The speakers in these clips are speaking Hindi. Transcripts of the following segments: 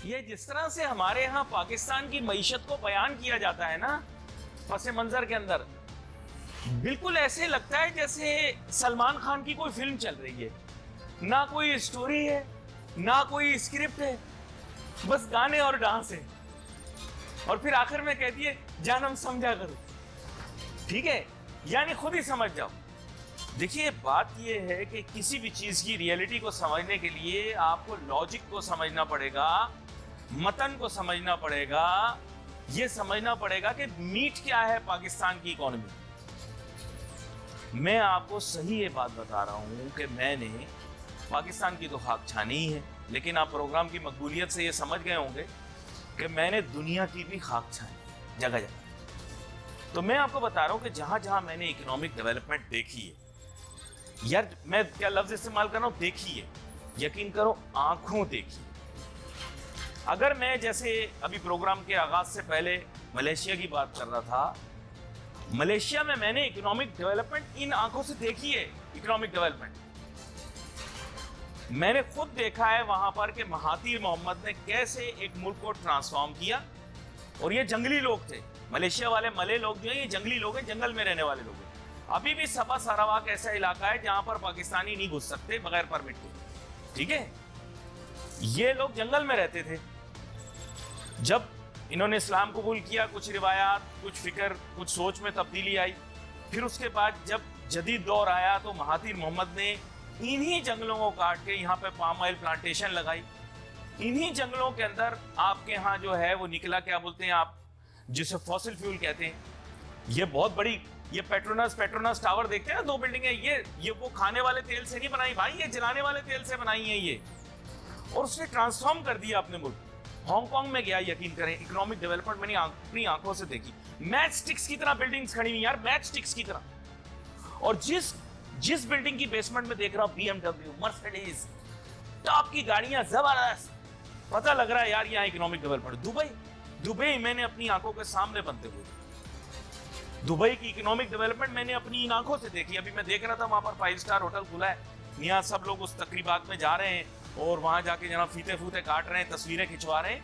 ये जिस तरह से हमारे यहाँ पाकिस्तान की मईशत को बयान किया जाता है ना पसे मंजर के अंदर, बिल्कुल ऐसे लगता है जैसे सलमान खान की कोई फिल्म चल रही है। ना कोई स्टोरी है, ना कोई स्क्रिप्ट है, बस गाने और डांस है। और फिर आखिर में कहती है जानम समझा करो। ठीक है, यानी खुद ही समझ जाओ। देखिए बात यह है कि किसी भी चीज की रियलिटी को समझने के लिए आपको लॉजिक को समझना पड़ेगा, मतन को समझना पड़ेगा, यह समझना पड़ेगा कि मीट क्या है पाकिस्तान की इकोनॉमी। मैं आपको सही ये बात बता रहा हूं कि मैंने पाकिस्तान की तो खाक छानी ही है, लेकिन आप प्रोग्राम की मकबूलियत से ये समझ गए होंगे कि मैंने दुनिया की भी खाक छानी जगह जगह। तो मैं आपको बता रहा हूं कि जहां जहां मैंने इकोनॉमिक डेवलपमेंट देखी है, यार मैं क्या लफ्ज इस्तेमाल कर रहा हूं, देखी है, यकीन करो आंखों देखी। अगर मैं जैसे अभी प्रोग्राम के आगाज से पहले मलेशिया की बात कर रहा था, मलेशिया में मैंने इकोनॉमिक डेवलपमेंट इन आंखों से देखी है। इकोनॉमिक डेवलपमेंट मैंने खुद देखा है वहां पर कि महातीर मोहम्मद ने कैसे एक मुल्क को ट्रांसफॉर्म किया। और ये जंगली लोग थे, मलेशिया वाले मले लोग जो हैं ये जंगली लोग हैं, जंगल में रहने वाले लोग हैं। अभी भी सबा सारावाक ऐसा इलाका है जहां पर पाकिस्तानी नहीं घुस सकते बगैर परमिट के। ठीक है, ये लोग जंगल में रहते थे। जब इन्होंने इस्लाम कबूल किया, कुछ रिवायात, कुछ फिक्र, कुछ सोच में तब्दीली आई, फिर उसके बाद जब जदीद दौर आया तो महातीर मोहम्मद ने इन्हीं जंगलों को काट के यहाँ पे पाम ऑयल प्लांटेशन लगाई। इन्हीं जंगलों के अंदर आपके यहाँ जो है वो निकला, क्या बोलते हैं आप, जिसे फॉसिल फ्यूल कहते हैं। ये बहुत बड़ी, ये पेट्रोनस टावर देखते हैं ना, 2 बिल्डिंगें, ये वो खाने वाले तेल से नहीं बनाई भाई, ये जलाने वाले तेल से बनाई है ये। और उसने ट्रांसफॉर्म कर दिया अपने मुल्क। हांगकांग में गया, यकीन करें, इकोनॉमिक डेवलपमेंट मैंने अपनी आंखों से देखी। मैच स्टिक्स की तरह बिल्डिंग्स खड़ी हुई यार, मैच स्टिक्स की तरह। और जिस बिल्डिंग की बेसमेंट में देख रहा हूं BMW, मर्सिडीज, टॉप की गाड़ियां, जबरदस्त, पता लग रहा है यार यहाँ इकोनॉमिक डेवलपमेंट। दुबई मैंने अपनी आंखों के सामने बनते हुए, दुबई की इकोनॉमिक डेवलपमेंट मैंने अपनी इन आंखों से देखी। अभी मैं देख रहा था वहां पर 5 स्टार होटल खुला है, यहाँ सब लोग उस तकरीबात में जा रहे हैं और वहां जाके जना फीते फूते काट रहे हैं, तस्वीरें खिंचवा रहे हैं।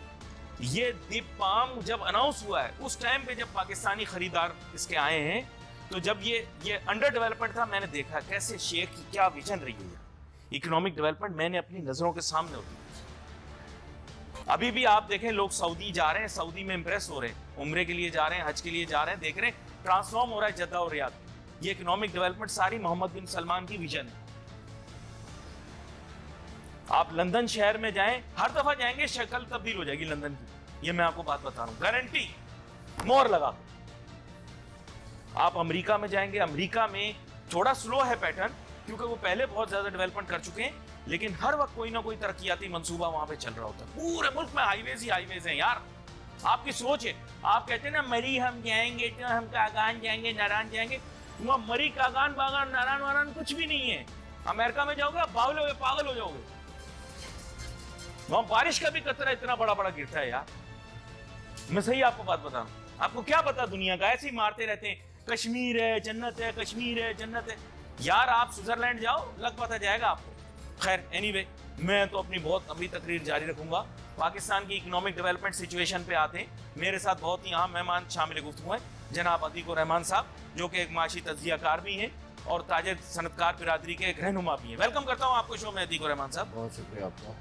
ये दीप पाम जब अनाउंस हुआ है उस टाइम पे जब पाकिस्तानी खरीदार इसके आए हैं, तो जब ये अंडर डेवलपमेंट था, मैंने देखा कैसे शेख की क्या विजन रही है। इकोनॉमिक डेवलपमेंट मैंने अपनी नजरों के सामने होती है। अभी भी आप देखें, लोग सऊदी जा रहे हैं, सऊदी में इंप्रेस हो रहे हैं, उम्रे के लिए जा रहे हैं, हज के लिए जा रहे हैं, देख रहे हैं ट्रांसफॉर्म हो रहा है जद्दा और रियाद। ये इकोनॉमिक डेवलपमेंट सारी मोहम्मद बिन सलमान की विजन है। आप लंदन शहर में जाएं, हर दफा जाएंगे शक्ल तब्दील हो जाएगी लंदन की, ये मैं आपको बात बता रहा हूं, गारंटी, मोहर लगा। आप अमेरिका में जाएंगे, अमेरिका में थोड़ा स्लो है पैटर्न, क्योंकि वो पहले बहुत ज्यादा डेवलपमेंट कर चुके हैं, लेकिन हर वक्त कोई ना कोई तरक्याती मंसूबा वहां पे चल रहा होता है। पूरे मुल्क में हाईवेज ही हाईवेज हैं यार। आपकी सोच है, आप कहते हैं ना मरी हम जाएंगे तो हम कागान जाएंगे, नारायण जाएंगे, वहां मरी कागान बागान नारायण वारायण कुछ भी नहीं है। अमेरिका में जाओगे पागल हो जाओगे। वहां बारिश का भी कतरा इतना बड़ा बड़ा गिरता है यार। मैं सही आपको बात बता रहा हूं, आपको क्या पता दुनिया का, ऐसे ही मारते रहते हैं कश्मीर है जन्नत है, कश्मीर है जन्नत है। यार आप स्विट्जरलैंड जाओ, लग पता जाएगा आपको। खैर एनीवे, मैं तो अपनी बहुत लंबी तकरीर जारी रखूंगा। पाकिस्तान की इकोनॉमिक डेवलपमेंट सिचुएशन पे आते हैं। मेरे साथ बहुत ही अहम मेहमान शामिल गुफ्तगू हैं, जनाब अतीकुर रहमान साहब, जो कि एक माशी तज्जियाकार भी हैं और ताजिर सनतकार बिरादरी के एक रहनुमा भी हैं। वेलकम करता हूँ आपको शो में अतीकुर रहमान साहब। बहुत शुक्रिया आपका।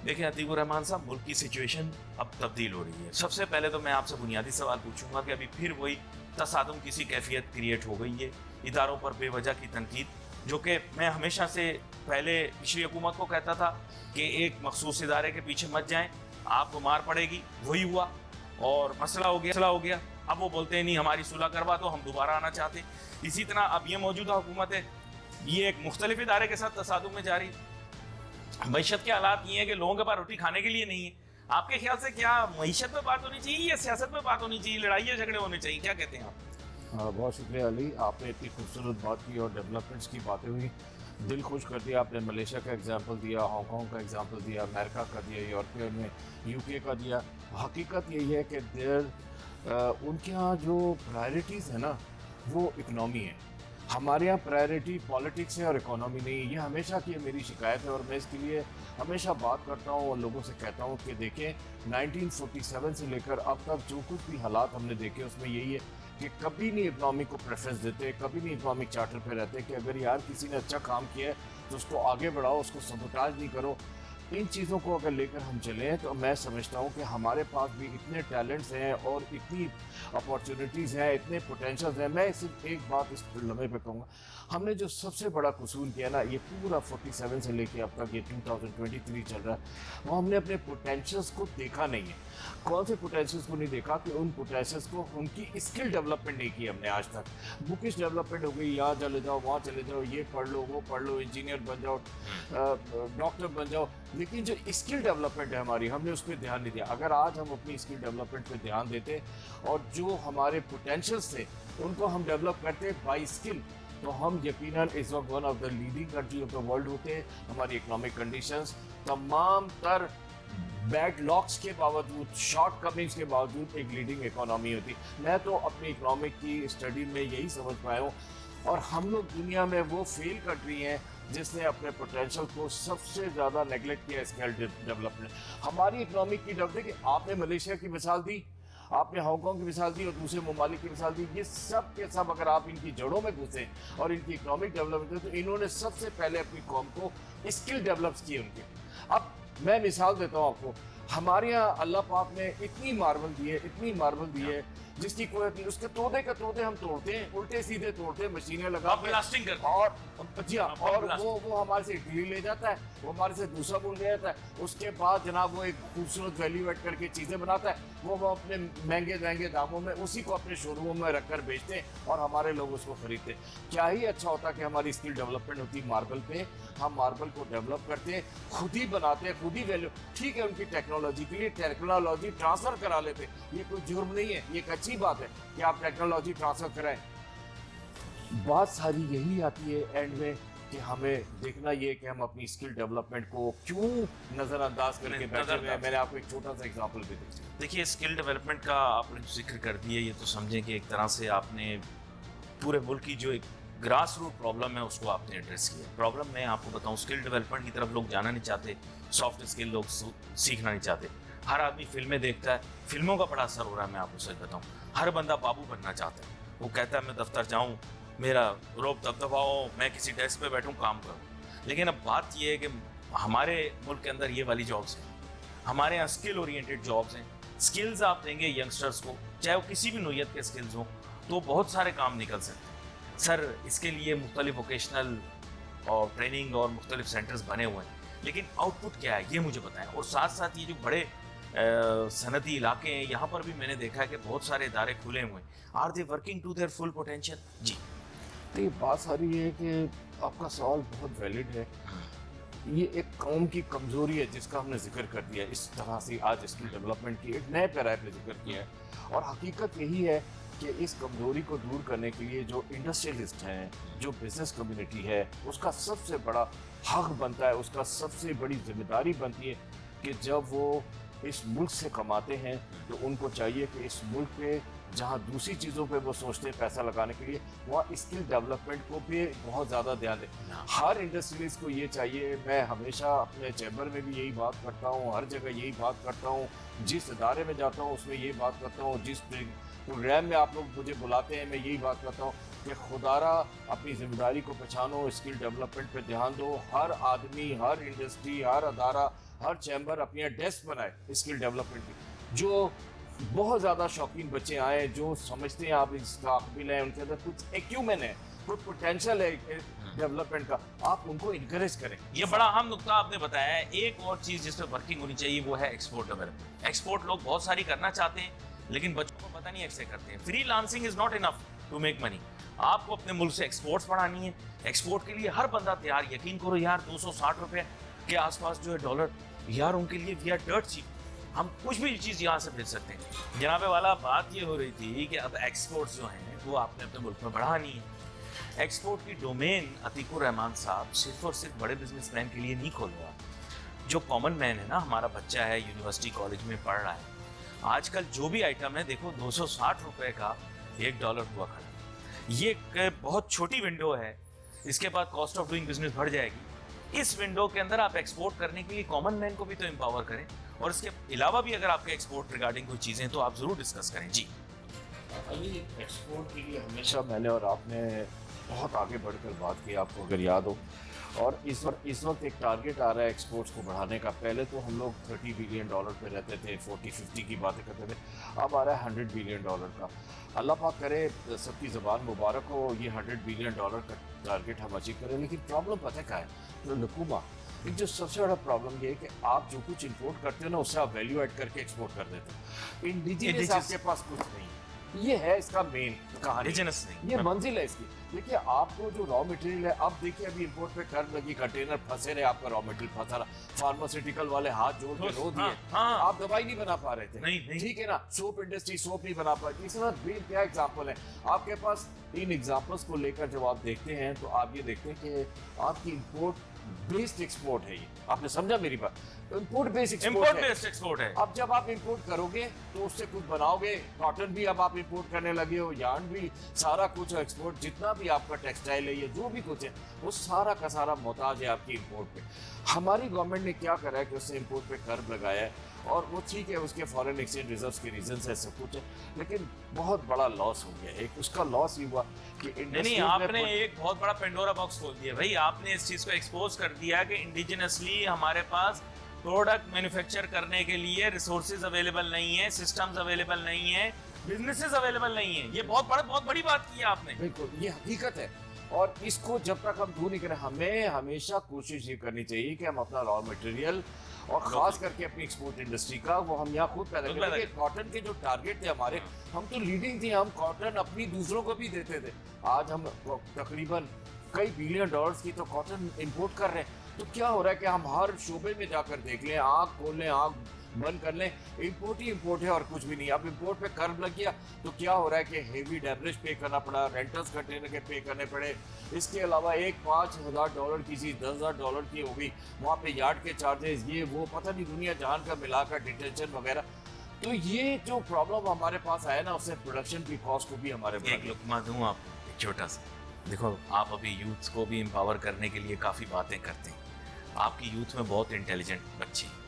देखिए अतीकुर रहमान साहब, मुल्क की सिचुएशन अब तब्दील हो रही है। सबसे पहले तो मैं आपसे बुनियादी सवाल पूछूंगा कि अभी फिर वही तसादुम किसी कैफियत क्रिएट हो गई है, इदारों पर बेवजह की तनकीद, जो कि मैं हमेशा से पहले पिछली हुकूमत को कहता था कि एक मखसूस इदारे के पीछे मत जाएं, आपको मार पड़ेगी। वही हुआ और मसला हो गया। अब वो बोलते हैं नहीं हमारी सुलह करवा दो, हम दोबारा आना चाहते। इसी तरह अब ये मौजूदा हुकूमत है, ये एक मुख्तलिफ इदारे के साथ तसादुम में जारी। मईशत के हालात ये है कि लोगों के पास रोटी खाने के लिए नहीं है। आपके ख्याल से क्या मईशत में बात होनी चाहिए या सियासत में बात होनी चाहिए, लड़ाई झगड़े होने चाहिए, क्या कहते हैं आप? बहुत शुक्रिया अली, आपने इतनी खूबसूरत बात की और डेवलपमेंट्स की बातें हुई, दिल खुश कर दिया। आपने मलेशिया का एग्जांपल दिया, हांगकांग का एग्जांपल दिया, अमेरिका का दिया, यूरोपियन में यूके का दिया। हकीकत यही है कि उनके यहाँ जो प्रायोरिटीज़ है ना वो इकनॉमी है। हमारे यहाँ प्रायोरिटी पॉलिटिक्स है और इकोनॉमी नहीं है। ये हमेशा की मेरी शिकायत है और मैं इसके लिए हमेशा बात करता हूँ और लोगों से कहता हूँ कि देखें 1947 से लेकर अब तक जो कुछ भी हालात हमने देखे उसमें यही है कि कभी नहीं इकोनॉमी को प्रेफरेंस देते, कभी नहीं इकोनॉमिक चार्टर पे रहते कि अगर यार किसी ने अच्छा काम किया है तो उसको आगे बढ़ाओ, उसको सबोटाज नहीं करो। इन चीज़ों को अगर लेकर हम चलें तो मैं समझता हूँ कि हमारे पास भी इतने टैलेंट्स हैं और इतनी अपॉर्चुनिटीज़ हैं, इतने पोटेंशियल्स हैं। मैं सिर्फ एक बात इस लम्हे पे कहूँगा, हमने जो सबसे बड़ा कसूर किया ना, ये पूरा 47 से लेके अब तक ये 2023 चल रहा है, वो हमने अपने पोटेंशियल्स को देखा नहीं है। कौन से पोटेंशियल्स को नहीं देखा कि उन पोटेंशियल्स को, उनकी स्किल डेवलपमेंट नहीं की हमने आज तक। बुकिश डेवलपमेंट हो गई, यहाँ चले जाओ, वहाँ चले जाओ, ये पढ़ लो, वो पढ़ लो, इंजीनियर बन जाओ, डॉक्टर बन जाओ, लेकिन जो स्किल डेवलपमेंट है हमारी, हमने उस पर ध्यान नहीं दिया। अगर आज हम अपनी स्किल डेवलपमेंट पे ध्यान देते और जो हमारे पोटेंशियल्स थे उनको हम डेवलप करते बाय स्किल, तो हम यकीनन इस वक्त one of the leading country of the world होते। हमारी इकोनॉमिक कंडीशंस तमाम तर बैडलॉक्स के बावजूद, शॉर्ट कमिंग्स के बावजूद एक लीडिंग इकोनॉमी होती। मैं तो अपनी इकोनॉमिक की स्टडी में यही समझ पाया हूँ। और हम लोग दुनिया में वो फेल कंट्री हैं जिसने अपने पोटेंशियल को सबसे ज़्यादा नेगलेक्ट किया स्किल डेवलपमेंट। हमारी इकोनॉमिक की डर देखिए, आपने मलेशिया की मिसाल दी, आपने हांगकांग की मिसाल दी और दूसरे ममालिक की मिसाल दी। ये सब के सब अगर आप इनकी जड़ों में घुसे और इनकी इकोनॉमिक डेवलपमेंट, तो इन्होंने सबसे पहले अपनी कौम को स्किल डेवलप किए उनके। अब मैं मिसाल देता हूँ आपको, हमारे यहाँ अल्लाह पाक ने इतनी मार्बल दी है, इतनी मार्बल दी है जिसकी कोई, उसके तोड़े का तोड़े हम तोड़ते हैं, उल्टे सीधे तोड़ते हैं, मशीनें लगा ब्लास्टिंग करते हैं। और जी हाँ, और वो हमारे से इटली ले जाता है, वो हमारे से दूसरा मुल्क ले जाता है। उसके बाद जनाब वो एक खूबसूरत वैल्यू एड करके चीज़ें बनाता है, वो अपने महंगे दामों में उसी को अपने शोरूमों में रख कर बेचते हैं और हमारे लोग उसको खरीदते हैं। क्या ही अच्छा होता कि हमारी स्किल डेवलपमेंट होती मार्बल पे, हम मार्बल को डेवलप करते हैं, खुद ही बनाते हैं, खुद ही वैल्यू, ठीक है उनकी टेक्नोलॉजी के लिए टेक्नोलॉजी ट्रांसफर करा लेते, ये कोई जुर्म नहीं है, ये एक अच्छी बात है कि आप टेक्नोलॉजी ट्रांसफर कराएं। बात सारी यही आती है एंड में कि हमें देखना ये कि हम अपनी स्किल डेवलपमेंट को क्यों नज़रअंदाज करके बैठे हुए हैं। मैंने आपको एक छोटा सा एग्जांपल भी दिया। देखिए, स्किल डेवलपमेंट का आपने जिक्र कर दिया, ये तो समझें कि एक तरह से आपने पूरे मुल्क की जो एक ग्रास रूट प्रॉब्लम है उसको आपने एड्रेस किया। प्रॉब्लम मैं आपको बताऊं, स्किल डेवलपमेंट की तरफ लोग जाना नहीं चाहते, सॉफ्ट स्किल लोग सीखना नहीं चाहते। हर आदमी फिल्में देखता है, फिल्मों का बड़ा असर हो रहा है। मैं आपको सच बताऊं, हर बंदा बाबू बनना चाहता है। वो कहता है मैं दफ्तर जाऊं, मेरा रोब दबदबाओ, मैं किसी डेस्क पे बैठूं, काम करूं। लेकिन अब बात ये है कि हमारे मुल्क के अंदर ये वाली जॉब्स हैं, हमारे यहाँ स्किल ओरिएंटेड जॉब्स हैं। स्किल्स आप देंगे यंगस्टर्स को, चाहे वो किसी भी नोयत के स्किल्स हों, तो बहुत सारे काम निकल सकते हैं। सर, इसके लिए मुख्तलिफ वोकेशनल और ट्रेनिंग और मुख्तलिफ सेंटर्स बने हुए हैं, लेकिन आउटपुट क्या है ये मुझे बताएं। और साथ साथ ये जो बड़े सनती इलाके हैं, यहाँ पर भी मैंने देखा है कि बहुत सारे इदारे खुले हुए हैं। Are they working to their full potential? जी, तो ये बात सारी है कि आपका सवाल बहुत वैलिड है। ये एक कौम की कमज़ोरी है जिसका हमने जिक्र कर दिया इस तरह से आज स्किल डेवलपमेंट की एक नए पैराए पे जिक्र किया है। और हकीकत यही है कि इस कमज़ोरी को दूर करने के लिए जो इंडस्ट्रियलिस्ट हैं, जो बिज़नेस कम्युनिटी है, उसका सबसे बड़ा हक बनता है, उसका सबसे बड़ी जिम्मेदारी बनती है कि जब वो इस मुल्क से कमाते हैं तो उनको चाहिए कि इस मुल्क पे जहाँ दूसरी चीज़ों पे वो सोचते हैं पैसा लगाने के लिए, वहाँ स्किल डेवलपमेंट को भी बहुत ज़्यादा ध्यान दें। हर इंडस्ट्रीज को ये चाहिए, मैं हमेशा अपने चैम्बर में भी यही बात करता हूँ, हर जगह यही बात करता हूँ, जिस इदारे में जाता हूँ उसमें यही बात करता हूँ, जिस प्रोग्राम में आप लोग मुझे बुलाते हैं मैं यही बात करता हूँ कि खुदारा अपनी जिम्मेदारी को पहचानो, स्किल डेवलपमेंट पे ध्यान दो। हर आदमी, हर इंडस्ट्री, हर अदारा, हर चैम्बर अपनी डेस्क बनाए स्किल डेवलपमेंट की। जो बहुत ज़्यादा शौकीन बच्चे आए जो समझते हैं आप इस काबिल हैं, उनके अंदर कुछ एक्यूमेन है, कुछ पोटेंशियल है डेवलपमेंट का, आप उनको इनकरेज करें। ये बड़ा अहम नुकता आपने बताया है। एक और चीज़ जिस पर वर्किंग होनी चाहिए वो है एक्सपोर्ट डेवलपमेंट। एक्सपोर्ट लोग बहुत सारी करना चाहते हैं लेकिन बच्चों को पता नहीं कैसे करते हैं। Freelancing is not enough to make money. आपको अपने मुल्क से एक्सपोर्ट्स बढ़ानी है। एक्सपोर्ट के लिए हर बंदा तैयार, यकीन करो यार, 260 रुपये के आसपास जो है डॉलर, यार उनके लिए वी आर डर्ट चीप। हम कुछ भी चीज़ यहाँ से भेज सकते हैं। जनाबे वाला, बात ये हो रही थी कि अब एक्सपोर्ट्स जो हैं वो आपने अपने मुल्क में बढ़ानी है। एक्सपोर्ट की डोमेन अतीकुर रहमान साहब सिर्फ और सिर्फ बड़े बिजनेसमैन के लिए नहीं खोल रहा। जो कॉमन मैन है ना, हमारा बच्चा है, यूनिवर्सिटी कॉलेज में पढ़ रहा है, आजकल जो भी आइटम है देखो 260 रुपये का $1 हुआ खड़ा। ये एक बहुत छोटी विंडो है, इसके बाद कॉस्ट ऑफ डूइंग बिजनेस बढ़ जाएगी। इस विंडो के अंदर आप एक्सपोर्ट करने के लिए कॉमन मैन को भी तो एम्पावर करें, और इसके अलावा भी अगर आपके एक्सपोर्ट रिगार्डिंग कोई चीज़ें तो आप ज़रूर डिस्कस करें। जी अली, एक्सपोर्ट के लिए हमेशा मैंने और आपने बहुत आगे बढ़कर बात की, आपको अगर याद हो। और इस वक्त एक टारगेट आ रहा है एक्सपोर्ट्स को बढ़ाने का। पहले तो हम लोग $30 बिलियन पे रहते थे, 40-50 की बातें करते थे, अब आ रहा है $100 बिलियन का। अल्लाह पाक करे सबकी ज़बान मुबारक हो, ये $100 बिलियन का टारगेट हम अचीव करें। लेकिन प्रॉब्लम पता क्या है, जो लकूमा एक जो सबसे बड़ा प्रॉब्लम ये है कि आप जो कुछ इंपोर्ट करते हो ना, उससे आप वैल्यू ऐड करके एक्सपोर्ट कर देते हो। इंडिजिनस आपके पास कुछ नहीं है, ये है इसका मेन कहानी। इंडिजिनस नहीं, ये मंजिल है इसकी। देखिए, आपको जो रॉ मटेरियल है, अब देखिए अभी इंपोर्ट पे कर लगी, कंटेनर फंसे रहे, आपका रॉ मटेरियल फंसा रहा, फार्मास्यूटिकल वाले हाथ जोड़ के रो दिए। आप दवाई नहीं बना पा रहे थे, नहीं। ठीक है ना। सोप इंडस्ट्री सोप नहीं बना पा रही। इसमें क्या एग्जाम्पल है आपके पास। इन एग्जाम्पल्स को लेकर जब आप देखते हैं तो आप ये देखते हैं कि आपकी इंपोर्ट बेस्ड एक्सपोर्ट है। ये आपने समझा मेरी बात? इंपोर्ट बेस्ड एक्सपोर्ट है। अब जब आप इंपोर्ट करोगे तो उससे कुछ बनाओगे। कॉटन भी अब आप इंपोर्ट करने लगे हो, यार्न भी, सारा कुछ एक्सपोर्ट। जितना भी आपका टेक्सटाइल है, ये जो भी कुछ है, वो सारा का सारा मोहताज है आपकी इंपोर्ट पे। हमारी गवर्नमेंट ने क्या करा है कि उससे इंपोर्ट पे कर लगाया है, और वो ठीक है, उसके फॉरेन एक्सचेंज रिजर्व्स के रीजन है, सब कुछ है, लेकिन बहुत बड़ा लॉस हो गया। एक उसका लॉस ही हुआ कि नहीं, आपने एक बहुत बड़ा पेंडोरा बॉक्स खोल दिया भाई। आपने इस चीज को एक्सपोज कर दिया कि इंडिजिनसली हमारे पास प्रोडक्ट मैन्युफैक्चर करने के लिए रिसोर्सेज अवेलेबल नहीं है, सिस्टम्स अवेलेबल नहीं है, बिजनेसेस अवेलेबल नहीं है। ये बहुत बड़ी बात की है आपने। बिल्कुल, ये हकीकत है। और इसको जब तक हम दूर नहीं करें, हमें हमेशा कोशिश ये करनी चाहिए कि हम अपना रॉ मटेरियल और खास करके अपनी एक्सपोर्ट इंडस्ट्री का, वो हम यहाँ खुद पैदा करें। कॉटन के जो टारगेट थे हमारे, हम तो लीडिंग थे, हम कॉटन अपनी दूसरों को भी देते थे। आज हम तकरीबन कई बिलियन डॉलर्स की तो कॉटन इंपोर्ट कर रहे हैं। तो क्या हो रहा है कि हम हर शोबे में जाकर देख लें, आँख खोल लें, आँख बंद कर लें, इंपोर्ट ही इंपोर्ट है और कुछ भी नहीं। अब इंपोर्ट पे कर लग गया तो क्या हो रहा है कि हेवी डेमरेज पे करना पड़ा, रेंटल्स कंटेनर के पे करने पड़े। इसके अलावा एक $5,000 की चीज़ $10,000 की हो गई, वहाँ पे यार्ड के चार्जेस, ये वो पता नहीं दुनिया जहान का मिलाकर, डिटेंशन वगैरह। तो ये जो प्रॉब्लम हमारे पास आया ना, उससे प्रोडक्शन की कॉस्ट को भी हमारे एक लुकमा दूं आपको, एक छोटा सा। देखो, आप अभी यूथ्स को भी एम्पावर करने के लिए काफ़ी बातें करते हैं। आपकी यूथ में बहुत इंटेलिजेंट बच्चे हैं,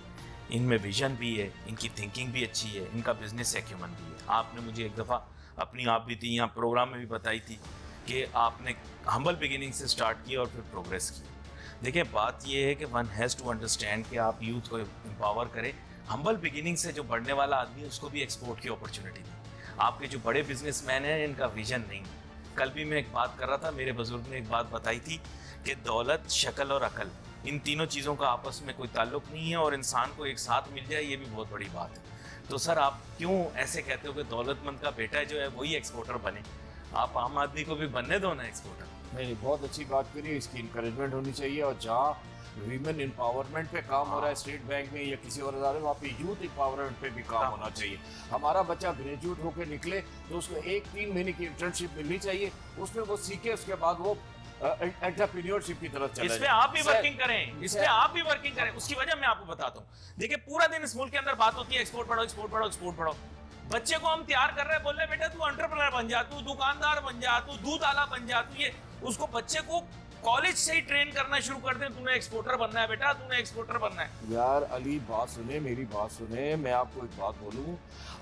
इनमें विजन भी है, इनकी थिंकिंग भी अच्छी है, इनका बिजनेस एक्यूमन भी है। आपने मुझे एक दफ़ा अपनी आप भी थी यहाँ प्रोग्राम में भी बताई थी कि आपने हम्बल बिगिनिंग से स्टार्ट किया और फिर प्रोग्रेस की। देखिए, बात ये है कि वन हैज़ टू अंडरस्टैंड कि आप यूथ को एम्पावर करें। हम्बल बिगिनिंग से जो बढ़ने वाला आदमी है, उसको भी एक्सपोर्ट की अपॉर्चुनिटी दी। आपके जो बड़े बिजनेसमैन हैं, इनका विजन नहीं। कल भी मैं एक बात कर रहा था, मेरे बुजुर्ग ने एक बात बताई थी कि दौलत, शक्ल और अकल, इन तीनों चीज़ों का आपस में कोई ताल्लुक नहीं है, और इंसान को एक साथ मिल जाए, ये भी बहुत बड़ी बात है। तो सर, आप क्यों ऐसे कहते हो कि दौलतमंद का बेटा जो है वही एक्सपोर्टर बने? आप आम आदमी को भी बनने दो ना एक्सपोर्टर। नहीं, बहुत अच्छी बात करिए, इसकी इंकरेजमेंट होनी चाहिए। और जहाँ वीमेन एम्पावरमेंट पे काम हो रहा है स्टेट बैंक में या किसी और इदारे में, वहाँ पे यूथ एम्पावरमेंट पे भी काम होना चाहिए। हमारा बच्चा ग्रेजुएट होकर निकले तो उसको 1-3 महीने की इंटर्नशिप मिलनी चाहिए, उसमें वो सीखे, उसके बाद वो एंटरप्रेन्योरशिप की तरफ चला जाए। इस पे आप भी वर्किंग करें, इस पे आप भी वर्किंग करें। उसकी वजह मैं आपको बताता हूँ। देखिए, पूरा दिन इस मुल्क के अंदर बात होती है एक्सपोर्ट पढ़ो, एक्सपोर्ट पढ़ो, एक्सपोर्ट पढ़ो। बच्चे को हम तैयार कर रहे हैं, बोल रहे बेटा तू एंटरप्रेन्योर बन जा, तू दुकानदार बन जा, तू दूध आला बन जा, तू ये। उसको बच्चे को कॉलेज से ही ट्रेन करना शुरू कर दे, तूने एक्सपोर्टर बनना है बेटा, तूने एक्सपोर्टर बनना है। यार अली, बात सुने, मेरी बात सुने, मैं आपको एक बात बोलूं।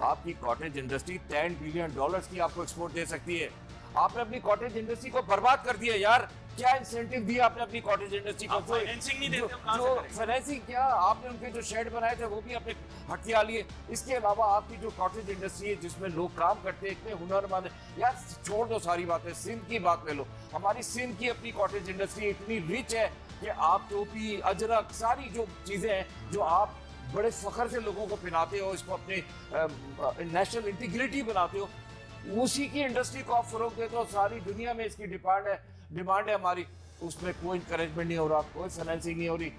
आपकी कॉटेज इंडस्ट्री $10 बिलियन की आपको एक्सपोर्ट दे सकती है। आपने अपनी कॉटेज इंडस्ट्री को बर्बाद कर दिया यार। क्या इंसेंटिव दिया आपने अपनी कॉटेज इंडस्ट्री को? फाइनेंसिंग नहीं देते हो, कहां से करेंगे? फाइनेंसिंग क्या, आपने उनके जो शेड बनाए थे वो भी अपने हथिया लिए। इसके अलावा आपकी जो कॉटेज इंडस्ट्री है जिसमें लोग काम करते हैं, इतने हुनरमंद है यार। छोड़ दो सारी बातें, सिंध की बात ले लो। हमारी सिंध की अपनी कॉटेज इंडस्ट्री इतनी रिच है कि आप टोपी, अजरक, सारी जो चीजें हैं जो आप बड़े फख्र से लोगों को पहनाते हो, इसको अपने नेशनल इंटीग्रिटी बनाते हो, उसी की इंडस्ट्री को आप फरोग देते हो। सारी दुनिया में इसकी डिमांड है हमारी, उसमें कोई इंकरेजमेंट नहीं हो रहा, कोई फाइनेंसिंग नहीं हो रही।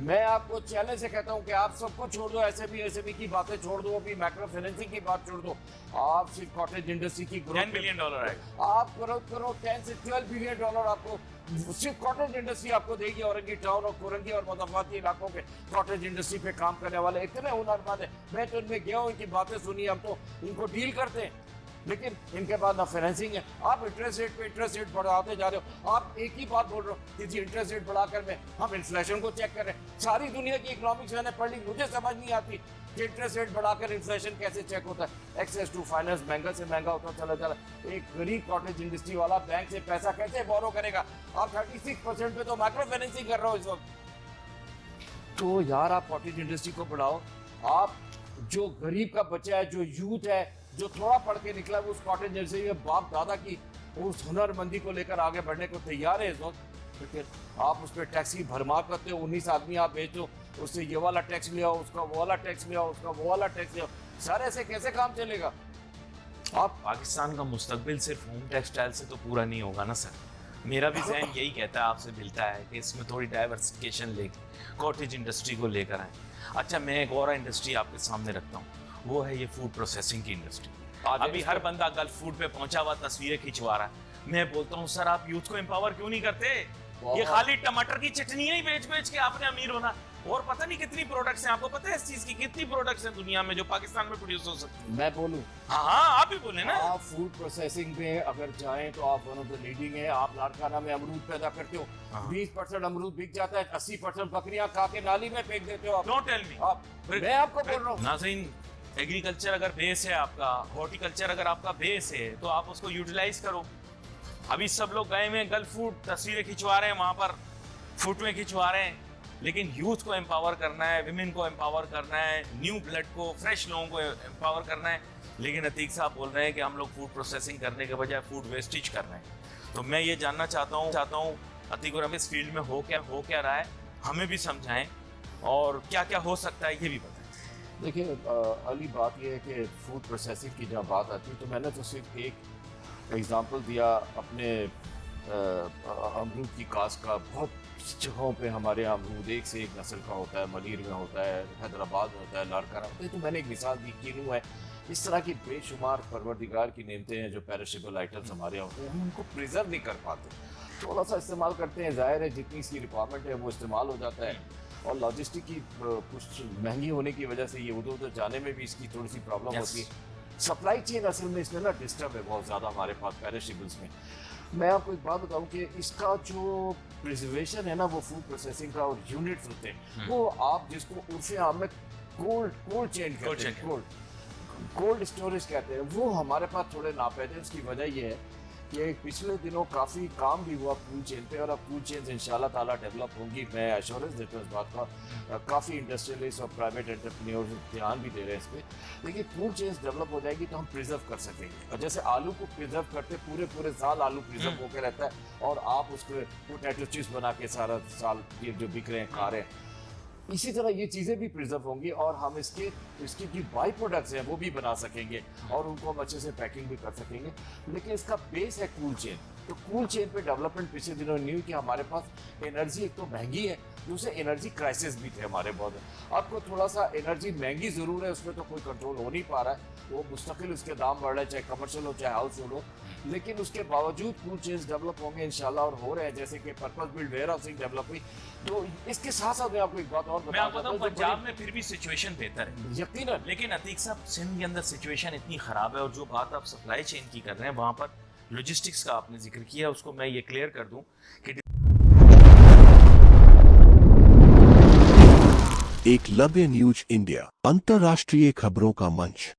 मैं आपको चैलेंज से कहता हूं कि आप सबको छोड़ दो, एसएमई की बातें छोड़ दो, अभी मैक्रो फाइनेंसिंग की बात छोड़ दो। आप सिर्फ कॉटेज इंडस्ट्री की ग्रोथ, $10 बिलियन आएगा। आप ग्रोथ करो, $10 से $12 बिलियन आपको सिर्फ कॉटेज इंडस्ट्री आपको देगी। औरंगी टाउन और कोरंगी और मुज़फ़्फ़राबादी इलाकों के कॉटेज इंडस्ट्री पे काम करने वाले इतने हुनरमंद है। मैं तो इनमें गया हूँ, इनकी बातें सुनी, हम तो इनको डील करते हैं। लेकिन इनके पास ना फाइनेंसिंग है। आप इंटरेस्ट रेट पे इंटरेस्ट रेट बढ़ाते जा रहे हो। आप एक ही बात बोल रहे हो कि जी इंटरेस्ट रेट बढ़ाकर में हम इन्फ्लेशन को चेक कर रहे हैं। सारी दुनिया की इकोनॉमिक्स मैंने पढ़ ली, मुझे समझ नहीं आती कि इंटरेस्ट रेट बढ़ाकर इन्फ्लेशन कैसे चेक होता है। एक्सेस टू फाइनेंस महंगा से महंगा होता चला जा रहा है। एक गरीब कॉटेज इंडस्ट्री वाला बैंक से पैसा कैसे बोरो करेगा? आप 36% पे तो माइक्रो फाइनेंसिंग कर रहे हो इस वक्त। तो यार आप कॉटेज इंडस्ट्री को बढ़ाओ। आप जो गरीब का बच्चा है, जो यूथ है, जो थोड़ा पढ़ के निकला है, वो उस कॉटेज इंडस्ट्री में बाप दादा की उस हुनरमंदी को लेकर आगे बढ़ने को तैयार है इस वक्त। लेकिन आप उस पर टैक्स की भरमार करते हो। 19 आदमी आप बेचो, उससे ये वाला टैक्स ले आओ, उसका वो वाला टैक्स ले आओ, उसका वो वाला टैक्स ले आओ। सर ऐसे कैसे काम चलेगा? आप पाकिस्तान का मुस्तकबिल सिर्फ होम टेक्सटाइल से तो पूरा नहीं होगा ना सर। मेरा भी जहन यही कहता है, आपसे मिलता है कि इसमें थोड़ी डाइवर्सिफिकेशन लेके कॉटेज इंडस्ट्री को लेकर आए। अच्छा, मैं एक और इंडस्ट्री आपके सामने रखता हूँ, वो है ये फूड प्रोसेसिंग की इंडस्ट्री। अभी हर बंदा गल्फ फूड पे पहुंचा हुआ तस्वीरें खिंचवा रहा है। मैं बोलता हूँ सर आप यूथ को एम्पावर क्यों नहीं करते? ये खाली टमाटर की चटनी ही बेच बेच के आपने अमीर होना। और पता नहीं कितनी प्रोडक्ट्स हैं, आपको पता है इस चीज की कितनी प्रोडक्ट्स हैं दुनिया में जो पाकिस्तान में प्रोड्यूस हो सकती है? मैं बोलूं? हाँ आप ही बोले ना। आप फूड प्रोसेसिंग में अगर जाएं तो आप वन ऑफ द लीडिंग है। आप लाड़काना में अमरूद पैदा करते हो, 20% अमरूद बिक जाता है, 80% बकरियां खा के नाली में फेंक देते हो आप। Don't tell me. मैं आपको बोल रहा हूँ नाज़रीन, एग्रीकल्चर अगर बेस है आपका, हॉर्टिकल्चर अगर आपका बेस है, तो आप उसको यूटिलाइज करो। अभी सब लोग गए हुए गल्फ फूड तस्वीरें खिंचवा रहे हैं, वहां पर फोटोएं खिंचवा रहे हैं, लेकिन यूथ को एम्पावर करना है, विमेन को एम्पावर करना है, न्यू ब्लड को, फ्रेश लोगों को एम्पावर करना है। लेकिन अतीक साहब बोल रहे हैं कि हम लोग फूड प्रोसेसिंग करने के बजाय फूड वेस्टेज कर रहे हैं। तो मैं ये जानना चाहता हूँ अतीक और हम इस फील्ड में हो क्या रहा है, हमें भी समझाएं और क्या क्या हो सकता है ये भी बताएं। देखिए अली, बात यह है कि फूड प्रोसेसिंग की जब बात आती है तो मैंने तो सिर्फ एक एग्जांपल दिया अपने अमरूद की कास्ट का। बहुत जगहों पे हमारे यहाँ अमरूद एक से एक नस्ल का होता है, मलीर में होता है, हैदराबाद में होता है, लाड़काना होता है। तो मैंने एक मिसाल दी, किनू है। इस तरह की बेशुमार परवरदिगार की नेमतें हैं जो पेरिशेबल आइटम्स हमारे यहाँ होते हैं, हम उनको प्रिजर्व नहीं कर पाते। थोड़ा सा इस्तेमाल करते हैं, जाहिर है जितनी इसकी रिक्वायरमेंट है वो इस्तेमाल हो जाता है। और लॉजिस्टिक की कुछ महंगी होने की वजह से ये उधर उधर जाने में भी इसकी थोड़ी सी प्रॉब्लम होती है। सप्लाई चेन असल में इसमें ना डिस्टर्ब है बहुत ज़्यादा हमारे पास पेरिशेबल्स में। मैं आपको एक बात बताऊं कि इसका जो प्रिजर्वेशन है ना, वो फूड प्रोसेसिंग का और यूनिट्स होते हैं, वो आप जिसको उर्फ़े आम में कोल्ड चेन कहते हैं, कोल्ड स्टोरेज कहते हैं, वो हमारे पास थोड़े नापैद हैं। उसकी वजह ये है कि पिछले दिनों काफ़ी काम भी हुआ फूड चेन पे, और अब फूड चेन इंशाल्लाह ताला डेवलप होंगी। मैं एश्योरेंस देता हूँ इस बात का। काफ़ी इंडस्ट्रियलिस्ट और प्राइवेट एंटरप्रेन्योर्स ध्यान भी दे रहे हैं इस पर। लेकिन फूड चेन डेवलप हो जाएगी तो हम प्रिजर्व कर सकेंगे। और जैसे आलू को प्रिजर्व करते पूरे साल आलू प्रिजर्व होकर रहता है, और आप उसको पोटैटो चिप्स बना के सारा साल ये जो बिक रहे हैं खा रहे हैं, इसी तरह ये चीज़ें भी प्रिजर्व होंगी और हम इसकी जो बाई प्रोडक्ट्स हैं वो भी बना सकेंगे और उनको हम अच्छे से पैकिंग भी कर सकेंगे। लेकिन इसका बेस है कूल चेन। तो कूल चेन पे डेवलपमेंट पिछले दिनों न्यू कि हमारे पास एनर्जी एक तो महंगी है, दूसरे एनर्जी क्राइसिस भी थे हमारे बहुत। आपको थोड़ा सा एनर्जी महंगी ज़रूर है, उसमें तो कोई कंट्रोल हो नहीं पा रहा है, वो मुस्तकिल उसके दाम बढ़ रहे हैं, चाहे कमर्शियल हो चाहे हाउस हो। लेकिन उसके बावजूद कूल चेन्स डेवलप होंगे इंशाल्लाह, और हो रहे हैं, जैसे कि purpose build warehousing develop हुई। तो इसके साथ साथ मैं आपको एक बात और बताता हूँ, पंजाब में फिर भी सिचुएशन बेहतर है यकीनन। लेकिन अतीक साहब, सिंध के अंदर सिचुएशन इतनी खराब है, और जो बात आप सप्लाई चेन की कर रहे हैं, वहां पर लॉजिस्टिक्स का आपने जिक्र किया, उसको मैं ये क्लियर कर दूं कि एकलव्य न्यूज इंडिया, अंतर्राष्ट्रीय खबरों का मंच।